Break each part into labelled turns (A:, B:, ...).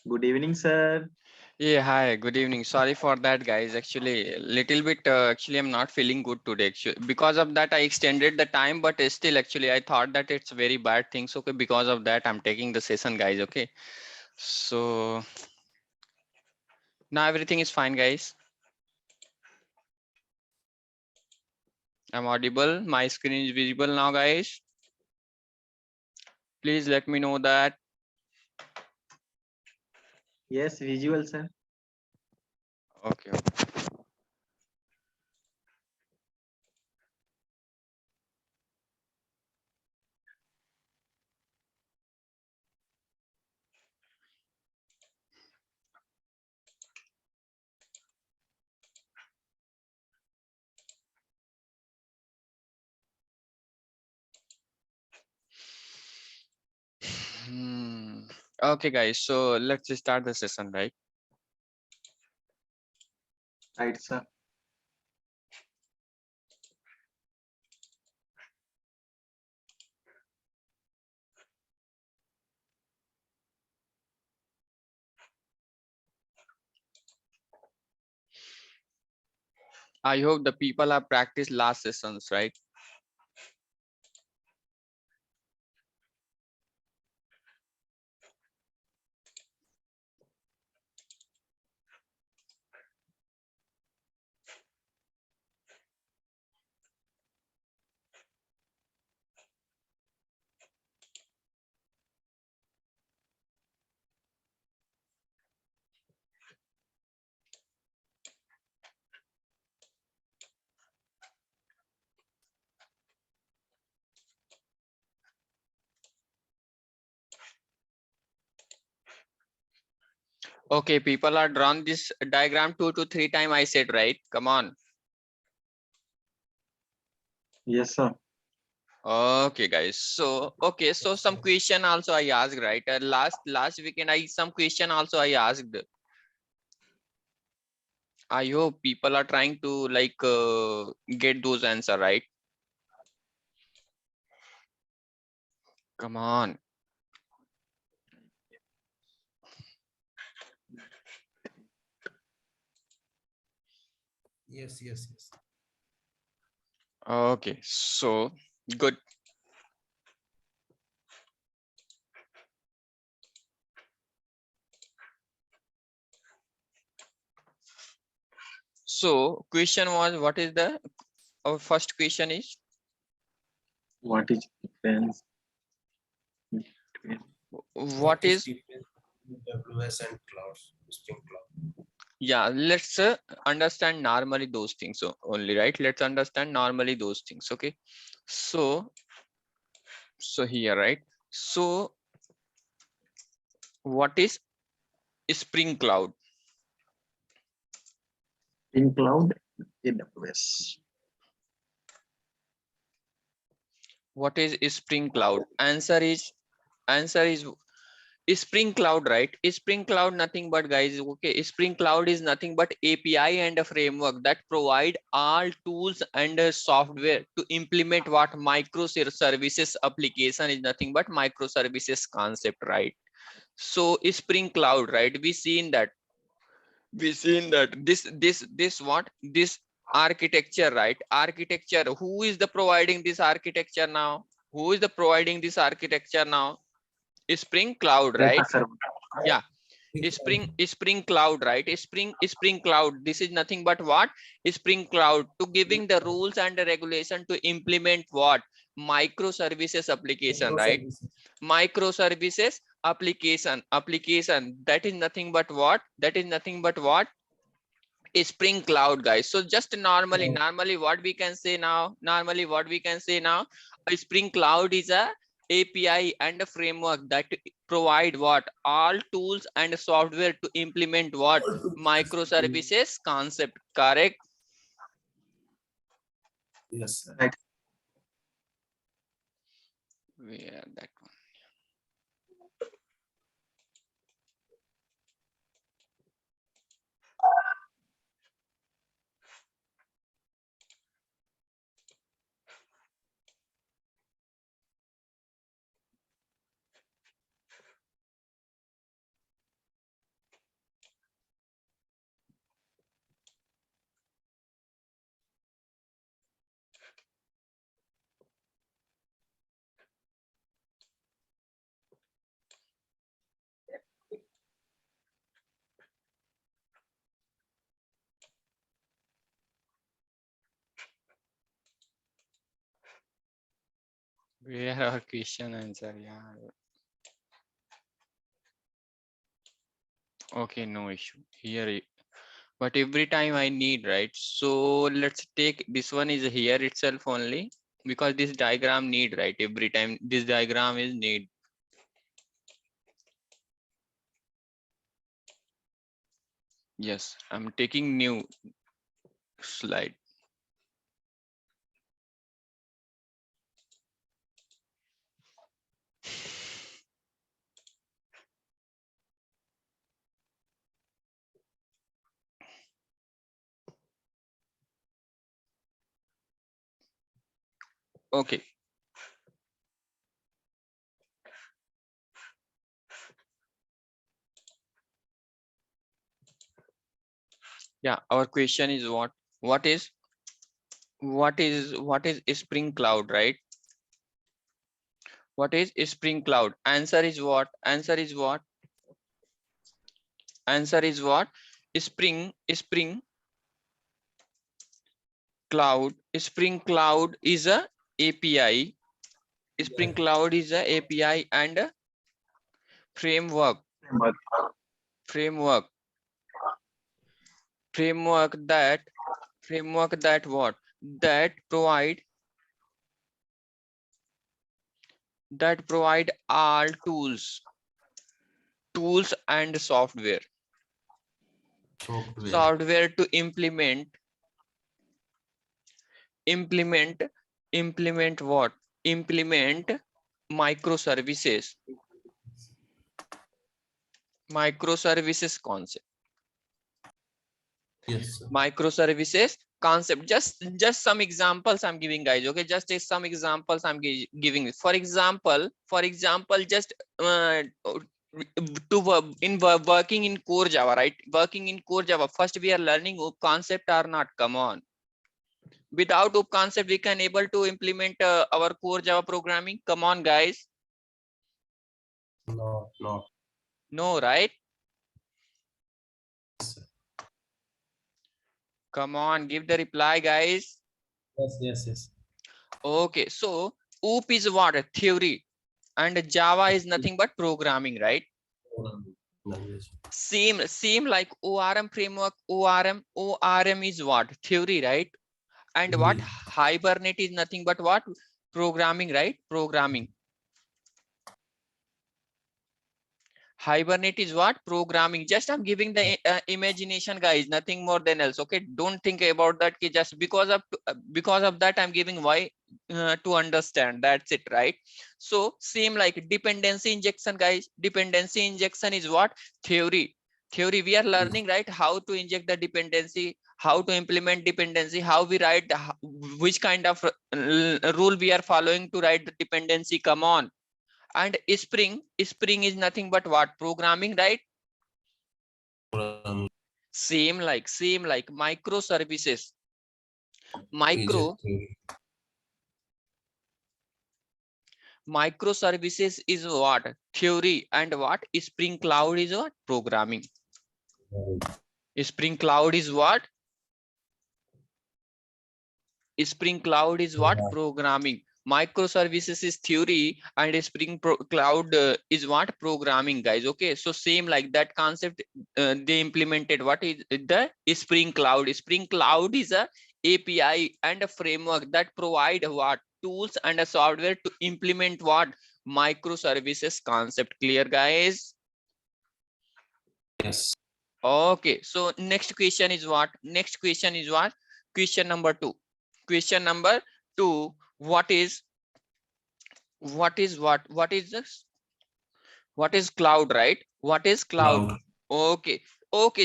A: Good evening, sir.
B: Yeah, hi, good evening. Sorry for that, guys. Actually, little bit, actually, I'm not feeling good today. Actually, because of that, I extended the time, but still, actually, I thought that it's very bad things. Okay, because of that, I'm taking the session, guys. Okay, so now everything is fine, guys. I'm audible. My screen is visible now, guys. Please let me know that.
A: Yes, visual, sir.
B: Okay. Hmm. Okay, guys. So let's just start the session, right?
A: Right, sir.
B: I hope the people have practiced last sessions, right? Okay, people are drawn this diagram 2 to 3 times. I said, right? Come on.
A: Yes, sir.
B: Okay, guys. So, okay. So some question also I asked, right? Last weekend, some question also I asked. I hope people are trying to like get those answer, right? Come on.
C: Yes, yes, yes.
B: Okay. So good. So question was, what is the our first question is
A: What is difference between
C: What
B: what
C: is
B: is
C: difference between WS and clouds, Spring Cloud?
B: yeah, let's understand normally those things only, right? Let's understand normally those things. Okay. So here, right? So what is Spring Cloud?
A: in cloud? AWS.
B: What is Spring Cloud? Answer is Spring Cloud, right? Spring Cloud nothing but, guys, okay, Spring Cloud is nothing but API and a framework that provide all tools and software to implement what microservices application is nothing but microservices concept, right? So Spring Cloud, right? We seen that this what this architecture, right? Architecture, who is the providing this architecture now? Who is the providing this architecture now? Spring Cloud,
A: Data
B: right?
A: server.
B: Yeah, Spring Cloud, right? Spring Cloud, this is nothing but what? Spring Cloud to giving the rules and the regulation to implement what? Microservices application, right?
C: Microservices.
B: Microservices application, that is nothing but what? That is nothing but what? Spring Cloud, guys. So just normally what we can say now, a Spring Cloud is a API and a framework that provide what? All tools and software to implement what?
C: All tools.
B: Microservices concept, correct?
C: Yes, sir.
A: Right.
B: Yeah, that one. Where our question answer? Yeah. Okay, no issue. Here, but every time I need, right? So let's take this one is here itself only because this diagram need, right? Every time this diagram is need. Yes, I'm taking new slide. Okay. Yeah, our question is what is Spring Cloud, right? What is Spring Cloud? Answer is what? Answer is what? Answer is what? Spring Cloud. Spring Cloud is a API. Spring Cloud is a API and a framework.
A: But
B: Framework. Framework that what? That provide all tools and software to implement what? Implement microservices concept.
C: Yes, sir.
B: Microservices concept. Just some examples I'm giving, guys. Okay, just take some examples I'm giving. For example, just working in core Java, right? Working in core Java, first we are learning OOP concept or not? Come on. Without OOP concept we can able to implement our core Java programming. Come on, guys. No, right? Come on, give the reply, guys.
C: Yes.
B: Okay, so OOP is what? A theory, and Java is nothing but programming, right?
C: Language.
B: Same like ORM framework. ORM is what? Theory, right? And what? Hibernate is nothing but what? Programming, right? Programming. Hibernate is what? Programming. Just I'm giving the imagination, guys, nothing more than else. Okay, don't think about that. Just because of that I'm giving why to understand. That's it, right? So same like dependency injection, guys. Dependency injection is what? Theory. We are learning, right, how to inject the dependency, how to implement dependency, how we write which kind of rule we are following to write the dependency. Come on. And Spring is nothing but what? Programming, right? Same like microservices. Microservices is what? Theory. And what? Spring Cloud is what? Programming. Spring Cloud is what? Spring Cloud is what? Programming. Microservices is theory and Spring Cloud is what? Programming, guys. Okay, so same like that concept they implemented. What is the Spring Cloud? Spring Cloud is a API and a framework that provide what? Tools and a software to implement what? Microservices concept. Clear, guys?
C: Yes.
B: Okay, so next question is what? Question number 2. Question number 2. What is this? What is cloud, right? What is cloud? Okay.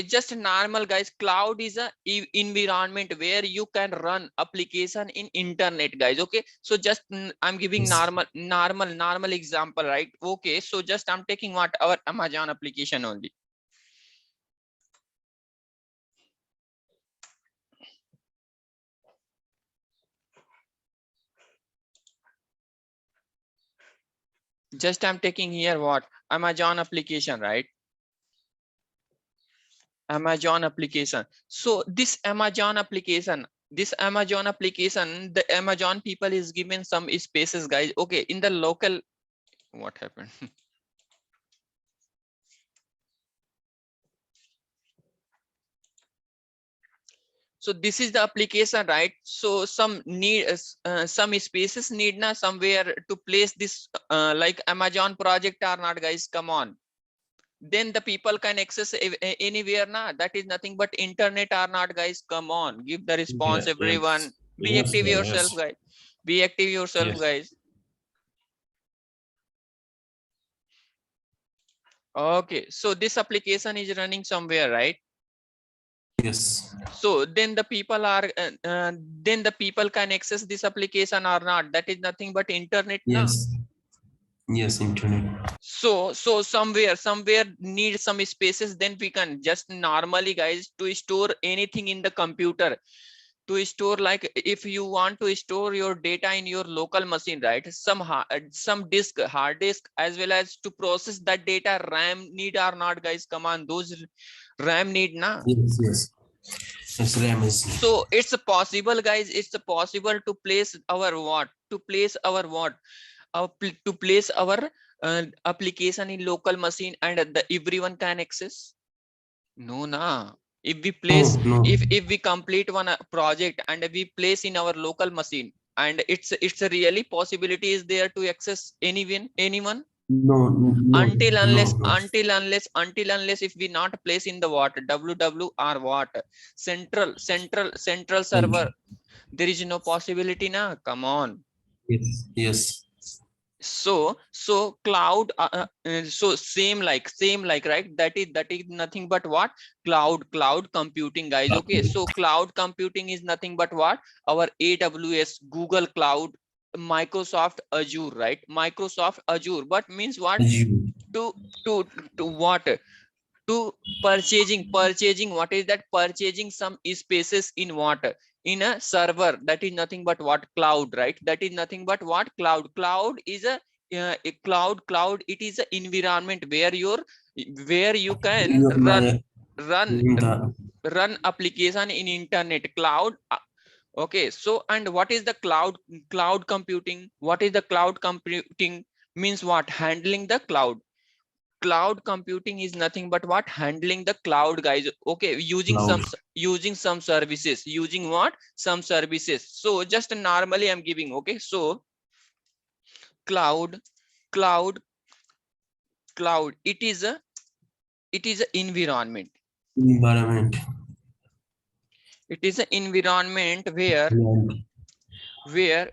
B: Just normal, guys. Cloud is a environment where you can run application in internet, guys. Okay, so just I'm giving normal example, right? Okay, so just I'm taking what? Our Amazon application only. Just I'm taking here what? Amazon application, right? Amazon application. So this Amazon application, this Amazon application, the Amazon people is given some spaces, guys. Okay, in the local, what happened? So this is the application, right? So some need some spaces need na somewhere to place this like Amazon project or not, guys. Come on. Then the people can access anywhere na. That is nothing but internet or not, guys. Come on, give the response,
C: Yes,
B: everyone. Be
C: yes,
B: active
C: yes,
B: yourself,
C: yes.
B: guys. Be active yourself,
C: Yes.
B: guys. Okay, so this application is running somewhere, right?
C: Yes.
B: So then the people are then the people can access this application or not. That is nothing but internet na.
C: Yes. Yes, internet.
B: So somewhere need some spaces, then we can just normally, guys, to store anything in the computer, to store, like if you want to store your data in your local machine, right? Some disk, hard disk, as well as to process that data, RAM need or not, guys. Come on, those RAM need na.
C: Yes, yes. Yes, RAM is.
B: So it's possible, guys, it's possible to place our what, to place our what, to place our application in local machine, and the everyone can access. No na. If we place,
C: No, no.
B: if we complete one project and we place in our local machine, and it's a really possibility is there to access anyone,
C: No, no,
B: until
C: no,
B: unless
C: no.
B: until unless if we not place in the what, ww or what, central server, there is no possibility na. Come on.
C: Yes, yes.
B: So cloud so same like right, that is nothing but what, cloud computing, guys. Okay, so cloud computing is nothing but what, our AWS, Google Cloud, Microsoft Azure, right? Microsoft Azure, but means what,
C: You.
B: to to what, to purchasing, what is that, purchasing some spaces in what, in a server. That is nothing but what, cloud, right? That is nothing but what, cloud is a cloud, it is an environment where you can
C: You, my,
B: run
C: the,
B: run application in internet cloud. Okay, so and what is the cloud computing? What is the cloud computing? Means what, handling the cloud computing is nothing but what, handling the cloud, guys. Okay, using
C: cloud.
B: some services, using what, some services. So just normally I'm giving. Okay, so cloud cloud cloud, it is a environment.
C: Environment.
B: It is an environment where
C: Land.
B: where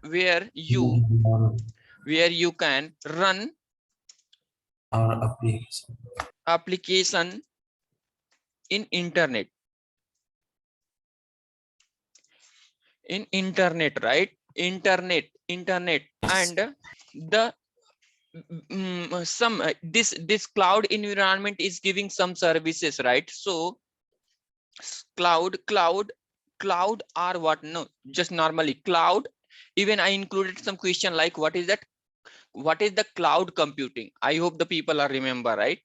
B: you can run
C: Our application.
B: application in internet, right? Internet and the some this cloud environment is giving some services, right? So cloud are what, no, just normally cloud. Even I included some question like what is that, what is the cloud computing? I hope the people are remember, right?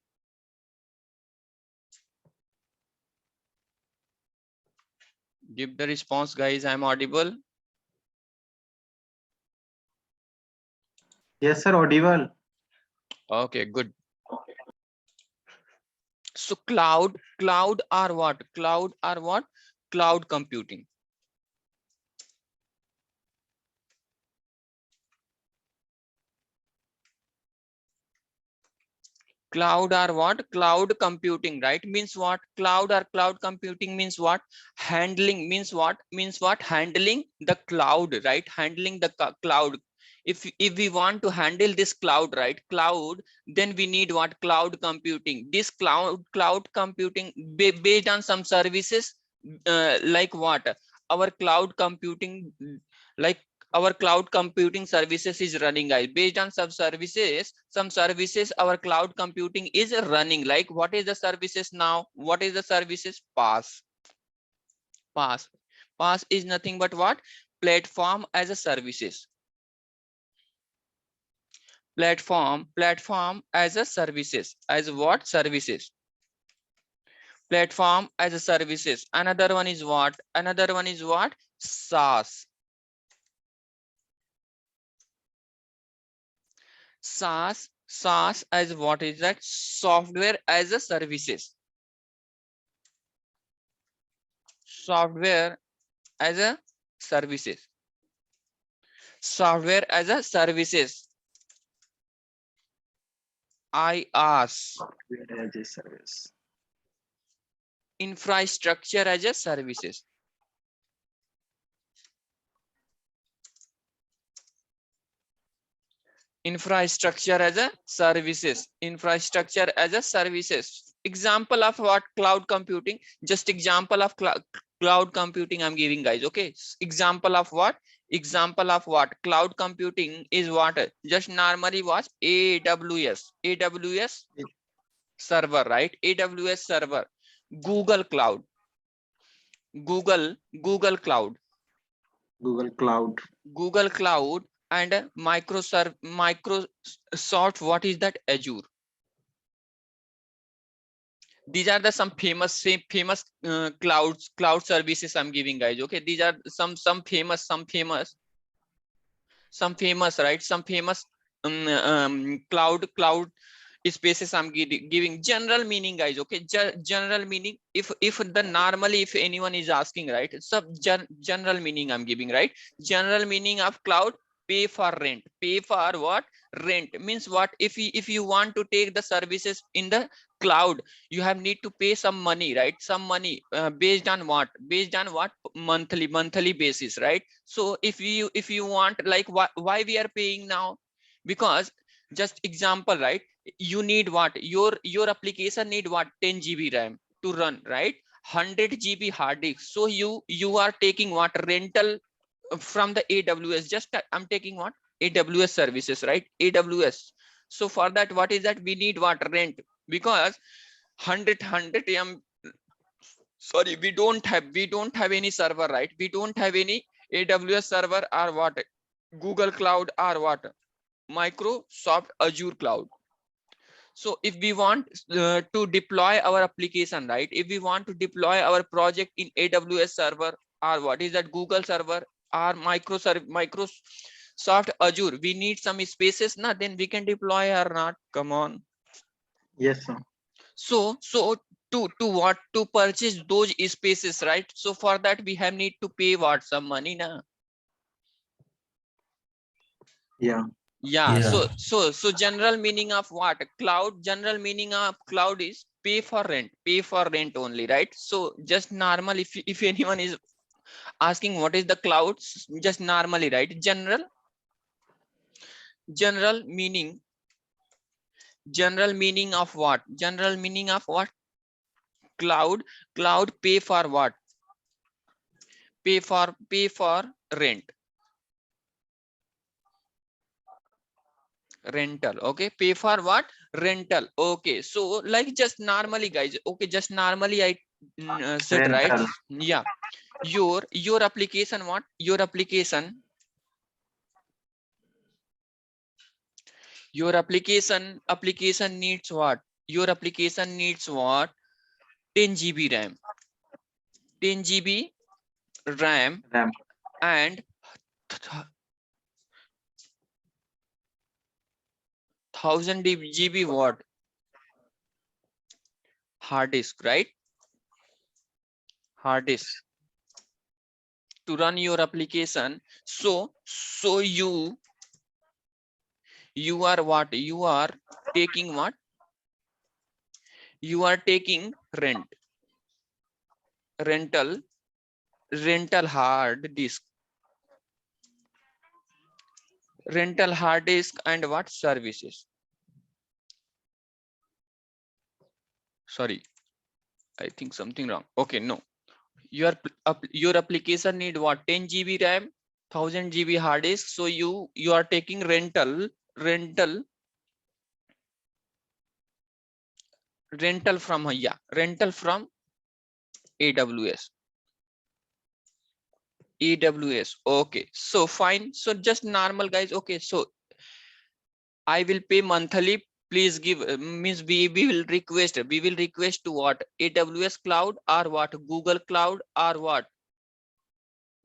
B: Give the response, guys. I'm audible.
A: Yes, sir. Audible.
B: Okay, good. So cloud are what, cloud computing. Cloud are what, cloud computing, right? Means what, cloud or cloud computing means what, handling, means what, handling the cloud, right? Handling the cloud. If we want to handle this cloud, right, cloud, then we need what, cloud computing. This cloud computing based on some services, like what, our cloud computing, like our cloud computing services is running, guys. Based on some services our cloud computing is running. Like what is the services now, what is the services? Pass is nothing but what, platform as a services. Platform as a services, as what, services. Platform as a services. Another one is what, SaaS. SaaS as what is that? Software as a services. Software as a services. Software as a services. IaaS.
A: Software as a service.
B: Infrastructure as a services. Infrastructure as a services. Infrastructure as a services. Example of what? Cloud computing. Just example of cloud computing I'm giving, guys. Okay. Example of what? Example of what? Cloud computing is what? Just normally was AWS. AWS server, right? AWS server. Google Cloud. Google Cloud.
A: Google Cloud.
B: Google Cloud and Microsoft, what is that? Azure. These are the some famous cloud services I'm giving, guys. Okay, these are some famous right, some famous cloud spaces I'm giving. General meaning, guys. Okay, general meaning. If the normally if anyone is asking, right, it's a general meaning I'm giving, right? General meaning of cloud: pay for rent. Pay for what? Rent means what? If you want to take the services in the cloud, you have need to pay some money, right? Some money based on what? Based on what? Monthly basis, right? So if you want, like, why we are paying now? Because, just example, right, you need what? Your application need what? 10 GB RAM to run, right? 100 GB hard disk. So you are taking what? Rental from the AWS. Just I'm taking what? AWS services, right? AWS. So for that, what is that? We need what? Rent. Because 100 sorry, we don't have any server, right? We don't have any AWS server or what? Google Cloud or what? Microsoft Azure Cloud. So if we want to deploy our application, right? If we want to deploy our project in AWS server or what is that? Google server or Microsoft Azure, we need some spaces, na? Then we can deploy or not? Come on.
A: Yes, sir.
B: So to what? To purchase those spaces, right? So for that we have need to pay what? Some money, na?
A: Yeah.
B: Yeah.
C: Yeah.
B: So general meaning of what? Cloud. General meaning of cloud is pay for rent. Pay for rent only, right? So just normal, if anyone is asking what is the cloud, just normally, right? General meaning. General meaning of what? General meaning of what? Cloud. Pay for what? Pay for rent. Rental. Okay, pay for what? Rental. Okay, so like just normally, guys. Okay, just normally I said, right?
A: Rental.
B: Yeah, your application, what? Your application needs what? Your application needs what? 10 GB RAM. 10 GB RAM
A: RAM.
B: and 1000 GB what? Hard disk, right? Hard disk to run your application. So you are what? You are taking what? You are taking rental hard disk. Rental hard disk and what? Services. Sorry, I think something wrong. Okay, no. Your application need what? 10 GB RAM, 1000 GB hard disk. So you are taking rental from rental from AWS. Okay, so fine. So just normal, guys. Okay, so I will pay monthly. Please give means we will request to what? AWS cloud or what? Google Cloud or what?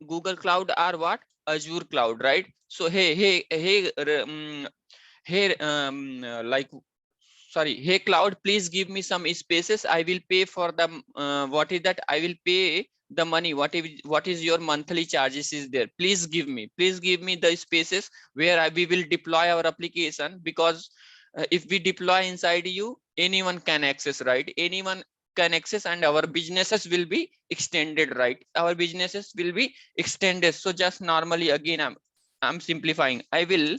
B: Google Cloud or what? Azure Cloud, right? So like sorry, hey cloud, please give me some spaces. I will pay for the what is that? I will pay the money. What is your monthly charges is there? Please give me the spaces where we will deploy our application, because if we deploy inside you, anyone can access, right? Anyone can access, and our businesses will be extended, right? Our businesses will be extended. So just normally, again, I'm simplifying. I will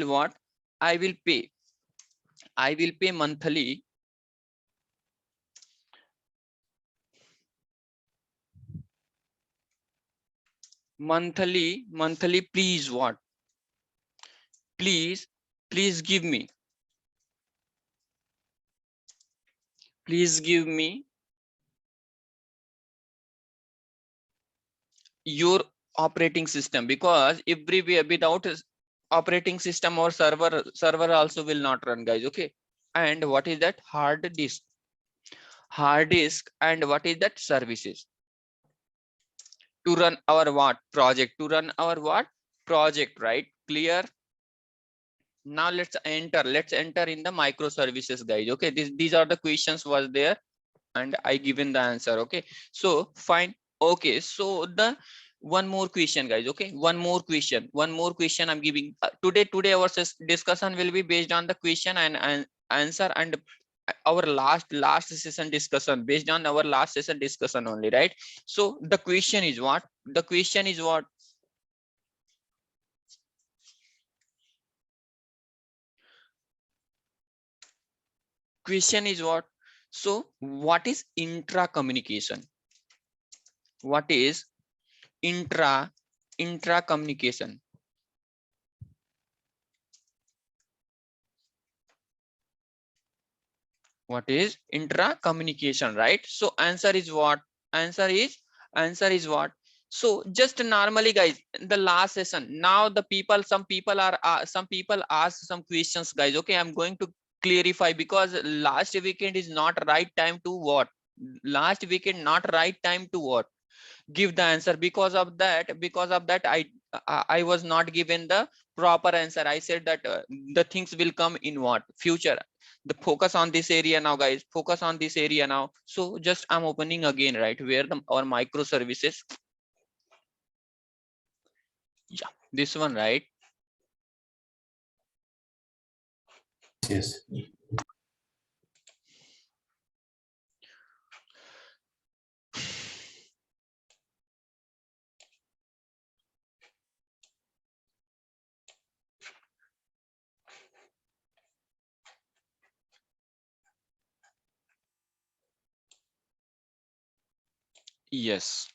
B: what? I will pay monthly. Monthly, please what? Please give me. Please give me your operating system, because everywhere without operating system or server also will not run, guys. Okay. And what is that? Hard disk, and what is that? Services to run our what? Project, to run our what? Project, right? Clear? Now let's enter in the microservices, guys. Okay, these are the questions was there, and I given the answer. Okay, so fine. Okay, so the one more question, guys. Okay, one more question I'm giving today our discussion will be based on the question and answer, and our last session discussion based on our last session discussion only, right? So the question is what? Question is what? So what is intra communication? What is intra communication? What is intra communication, right? So answer is what? Answer is what? So just normally, guys, in the last session, now the people, some people ask some questions, guys. Okay, I'm going to clarify, because last weekend is not right time to what? Last weekend not right time to what? Give the answer. Because of that I was not given the proper answer. I said that the things will come in what? Future. The focus on this area now, guys. Focus on this area now. So just I'm opening again, right, where our microservices. Yeah, this one, right?
C: Yes.
B: Yes.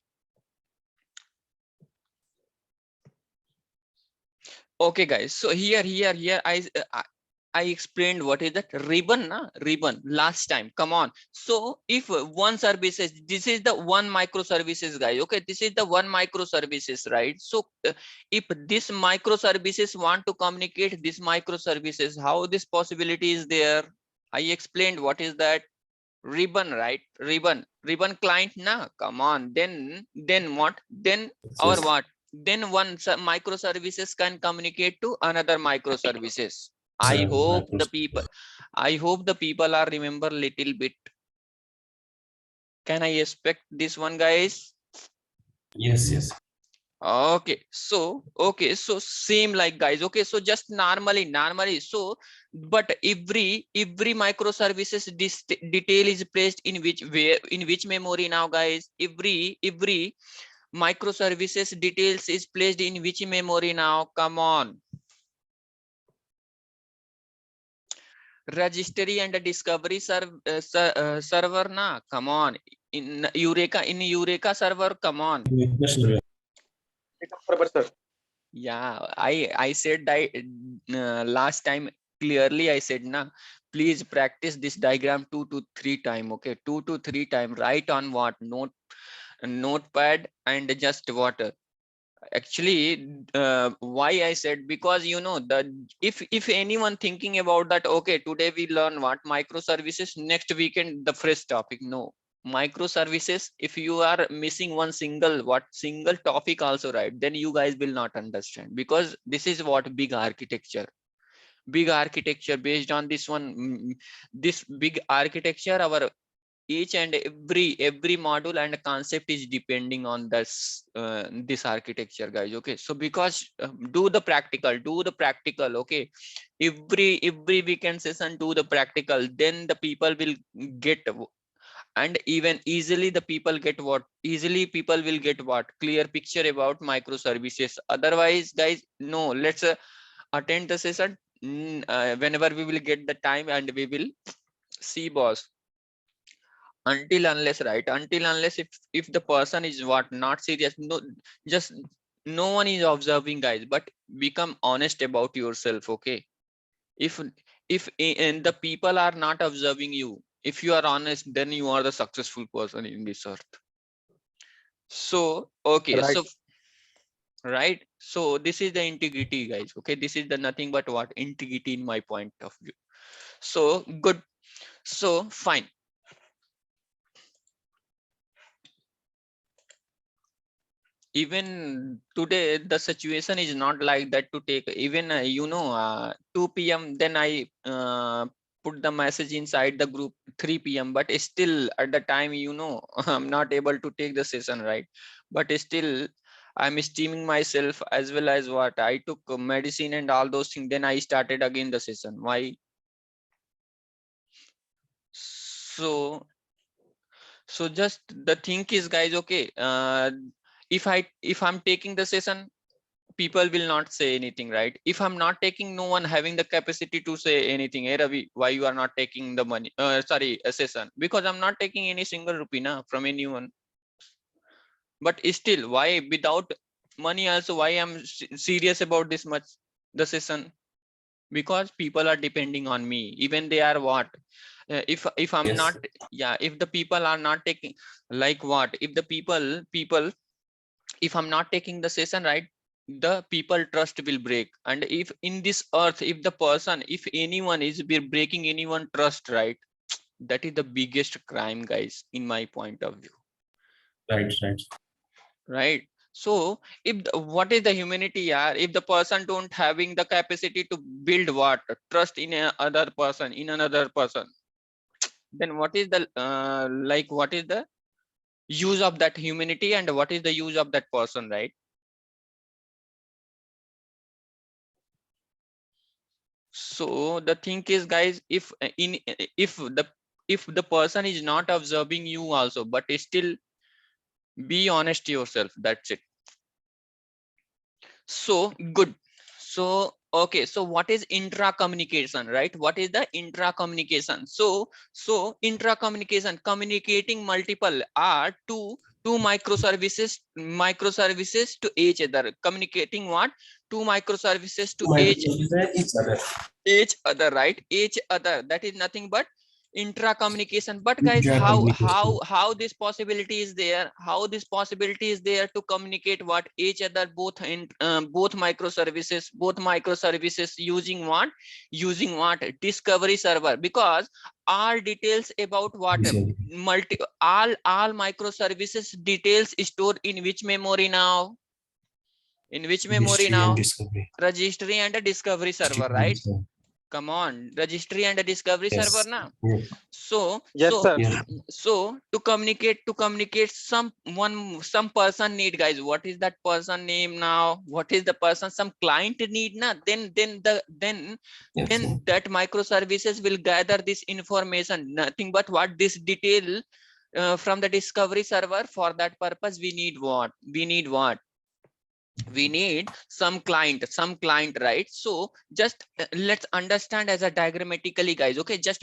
B: Okay, guys. So here I explained what is that ribbon, ribbon last time. Come on. So if one services, this is the one microservices, guys. Okay, this is the one microservices, right? So if this microservices want to communicate this microservices, how this possibility is there? I explained what is that ribbon, right? Ribbon client, na? Come on. Then what? Then our
C: Yes.
B: what? Then one microservices can communicate to another microservices. I hope the people are remember little bit. Can I expect this one, guys?
C: Yes. Yes.
B: Okay, so same like, guys. Okay, so just normally. So but every microservices this detail is placed in which memory now, guys? Every microservices details is placed in which memory now? Come on. Registry and discovery server, na? Come on. In Eureka server, come on. Yeah, I said last time clearly. I said, na, please practice this diagram 2 to 3 time. Okay, 2 to 3 time. Write on what? Notepad, and just what? Actually, why I said, because you know that if anyone thinking about that, okay, today we learn what? Microservices, next weekend the fresh topic. No, microservices, if you are missing one single topic also, right, then you guys will not understand, because this is what big architecture based on this one, this big architecture, our each and every module and concept is depending on this architecture, guys. Okay, so because do the practical. Okay, every weekend session, do the practical, then the people will get, and even easily the people get what, people will get what, clear picture about microservices. Otherwise, guys, no, let's attend the session whenever we will get the time, and we will see, boss. Until unless, right, until unless, if the person is what, not serious, no, just no one is observing, guys, but become honest about yourself. Okay, if and the people are not observing you, if you are honest, then you are the successful person in this earth. So okay,
A: Right.
B: so right, so this is the integrity, guys. Okay, this is the nothing but what, integrity in my point of view. So good, so fine. Even today the situation is not like that to take, even 2 p.m, then I put the message inside the group 3 p.m, but still at the time, I'm not able to take the session, right? But still I'm steaming myself, as well as what, I took medicine and all those things, then I started again the session. Why? So just the thing is, guys, okay, if I'm taking the session, people will not say anything, right? If I'm not taking, no one having the capacity to say anything. Hey Ravi, why you are not taking the money, sorry, a session? Because I'm not taking any single rupee from anyone. But still, why without money also, why I'm serious about this much, the session? Because people are depending on me, even they are what, if I'm
C: Yes.
B: not, yeah, if the people are not taking, like what, if the people, if I'm not taking the session, right, the people trust will break. And if in this earth, if the person, if anyone is breaking anyone trust, right, that is the biggest crime, guys, in my point of view.
C: Right.
B: Right, so if what is the humanity, yeah, if the person don't having the capacity to build what, trust in another person, then what is the like, what is the use of that humanity, and what is the use of that person, right? So the thing is, guys, if if the person is not observing you also, but still be honest yourself, that's it. So good. So okay, so what is intra communication, right? What is the intra communication? So intra communication, communicating multiple are two microservices to each other, communicating what, two microservices to each other, right? Each other, that is nothing but intra communication. But guys, how this possibility is there, how this possibility is there to communicate what, each other, both in both microservices using what, discovery server? Because all details about what, all microservices details stored in which memory now, registry and a discovery server, right? Come on, registry and a discovery server now. So
A: Yes,
B: so
A: sir.
B: so to communicate, some person need, guys, what is that person name now, what is the person, some client need na, then that microservices will gather this information, nothing but what, this detail from the discovery server. For that purpose, we need what, we need some client, right? So just let's understand as a diagrammatically, guys. Okay, just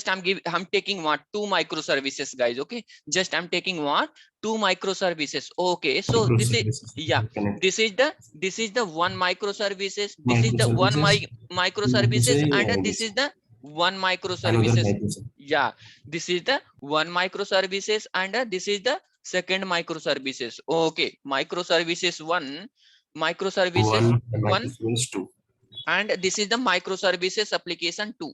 B: I'm taking what, two microservices, guys. Okay, just I'm taking what, two microservices. Okay, so this is, yeah, this is the one microservices, this is the one microservices, and this is the one microservices. Yeah, this is the one microservices, and this is the second microservices. Okay, microservices one, microservices one,
C: Two.
B: and this is the microservices application 2.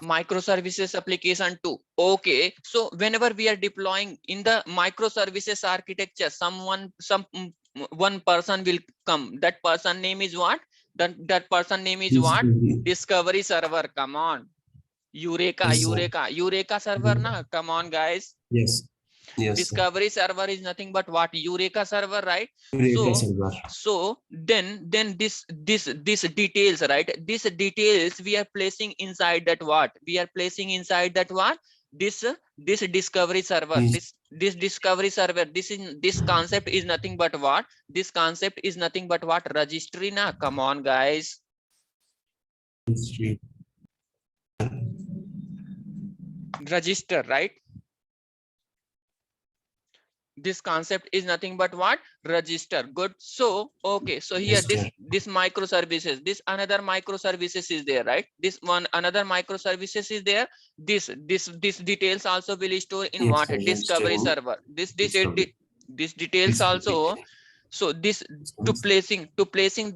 B: microservices application too. Okay, so whenever we are deploying in the microservices architecture, one person will come. That person name is what? That person name is what? Discovery server. Come on. Eureka,
C: Yes, sir.
B: Eureka server na. Come on, guys.
C: Yes. Yes.
B: Discovery server is nothing but what? Eureka server, right?
C: Eureka
B: So
C: server.
B: so then this details, right? These details we are placing inside that what? We are placing inside that what? This discovery server.
C: Yes.
B: This discovery server. This concept is nothing but what? This concept is nothing but what? Registry na. Come on, guys.
C: History.
B: Register, right? This concept is nothing but what? Register. Good. So okay, so here this microservices, this another microservices is there, right? This one another microservices is there. This details also will store in
C: Yes,
B: what?
C: sir,
B: Discovery
C: store
B: server. This
C: discovery.
B: details also. So this to placing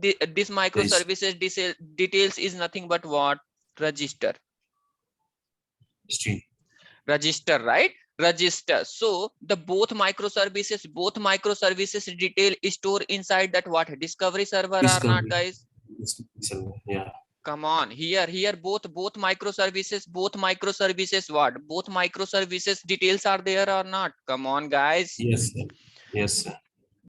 B: this microservices details is nothing but what? Register.
C: History.
B: Register, right? Register. So the both microservices detail is stored inside that what? Discovery server or not,
C: Discovery.
B: guys?
C: Yeah.
B: Come on, here both microservices what? Both microservices details are there or not? Come on, guys.
C: Yes, sir. Yes, sir.